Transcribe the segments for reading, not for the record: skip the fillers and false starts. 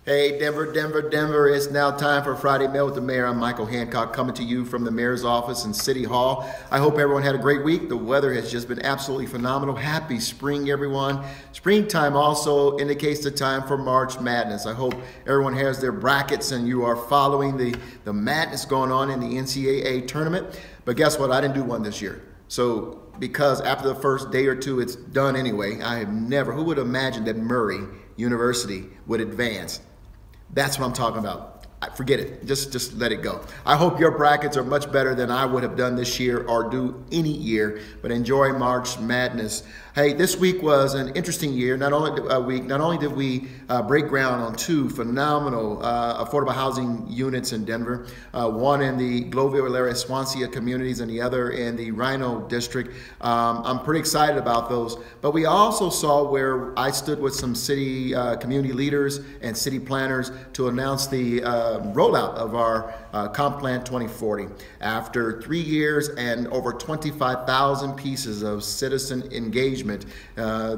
Hey, Denver, Denver, Denver. It's now time for Friday Mail with the Mayor. I'm Michael Hancock coming to you from the Mayor's office in City Hall. I hope everyone had a great week. The weather has just been absolutely phenomenal. Happy spring, everyone. Springtime also indicates the time for March Madness. I hope everyone has their brackets and you are following the madness going on in the NCAA tournament. But guess what? I didn't do one this year. So because after the first day or two, it's done anyway. I have never, who would imagine that Murray University would advance? That's what I'm talking about. Forget it. Just let it go. I hope your brackets are much better than I would have done this year or do any year, but enjoy March Madness. Hey, this week was an interesting year. Not only did we break ground on two phenomenal affordable housing units in Denver, one in the Globeville area, Swansea communities, and the other in the Rhino district. I'm pretty excited about those. But we also saw where I stood with some city community leaders and city planners to announce the rollout of our Comp Plan 2040. After 3 years and over 25,000 pieces of citizen engagement,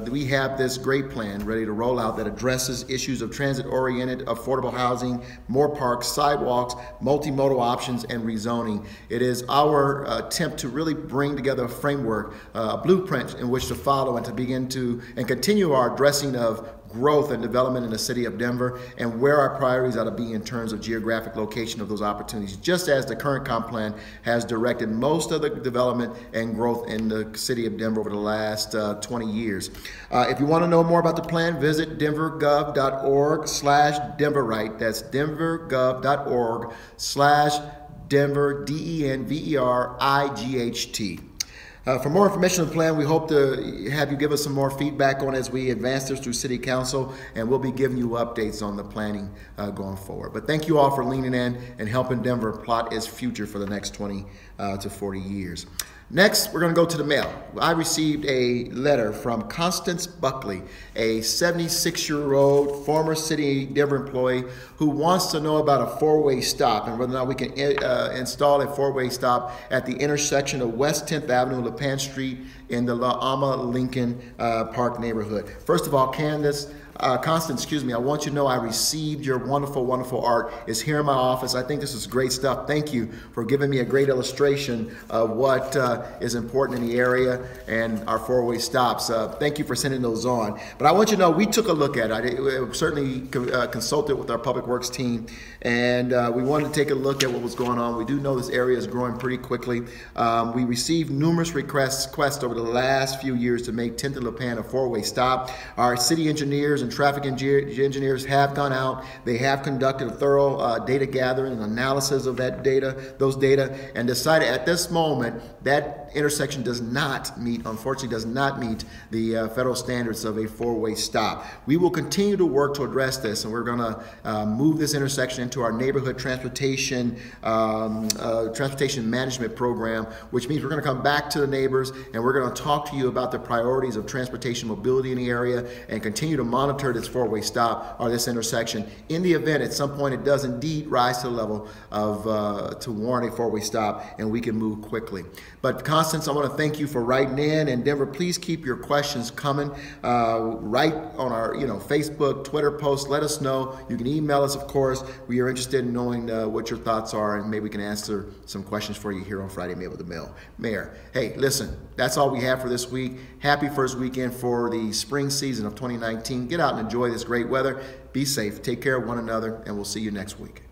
we have this great plan ready to roll out that addresses issues of transit-oriented affordable housing, more parks, sidewalks, multimodal options, and rezoning. It is our attempt to really bring together a framework, a blueprint in which to follow and to begin to and continue our addressing of growth and development in the city of Denver and where our priorities ought to be in terms of geographic location of those opportunities, just as the current comp plan has directed most of the development and growth in the city of Denver over the last 20 years. If you want to know more about the plan, visit denvergov.org/DenverRight. That's denvergov.org/Denver, DenverRight. For more information on the plan, we hope to have you give us some more feedback on as we advance this through City Council, and we'll be giving you updates on the planning going forward. But thank you all for leaning in and helping Denver plot its future for the next 20 to 40 years. Next, we're going to go to the mail. I received a letter from Constance Buckley, a 76-year-old former city Denver employee who wants to know about a four-way stop and whether or not we can install a four-way stop at the intersection of West 10th Avenue and LaPan Street in the La Alma Lincoln Park neighborhood. First of all, Constance, I want you to know I received your wonderful, wonderful art. It's here in my office. I think this is great stuff. Thank you for giving me a great illustration of what is important in the area and our four-way stops. Thank you for sending those on. But I want you to know we took a look at it. We certainly consulted with our public works team, and we wanted to take a look at what was going on. We do know this area is growing pretty quickly. We received numerous requests over the last few years to make 10th and LaPan a four-way stop. Our city engineers and traffic engineers have gone out. They have conducted a thorough data gathering and analysis of those data, and decided at this moment that intersection unfortunately does not meet the federal standards of a four-way stop. We will continue to work to address this, and we're going to move this intersection into our neighborhood transportation management program, which means we're going to come back to the neighbors and we're going to talk to you about the priorities of transportation mobility in the area and continue to monitor this four-way stop or this intersection in the event at some point it does indeed rise to the level of to warrant a four-way stop and we can move quickly. But Constance, I want to thank you for writing in, and Denver, please keep your questions coming. Write on our Facebook, Twitter posts. Let us know. You can email us, of course. We are interested in knowing what your thoughts are, and maybe we can answer some questions for you here on Friday Mail with the Mayor. Hey, listen, that's all we have for this week. Happy first weekend for the spring season of 2019. Get out and enjoy this great weather. Be safe. Take care of one another, and we'll see you next week.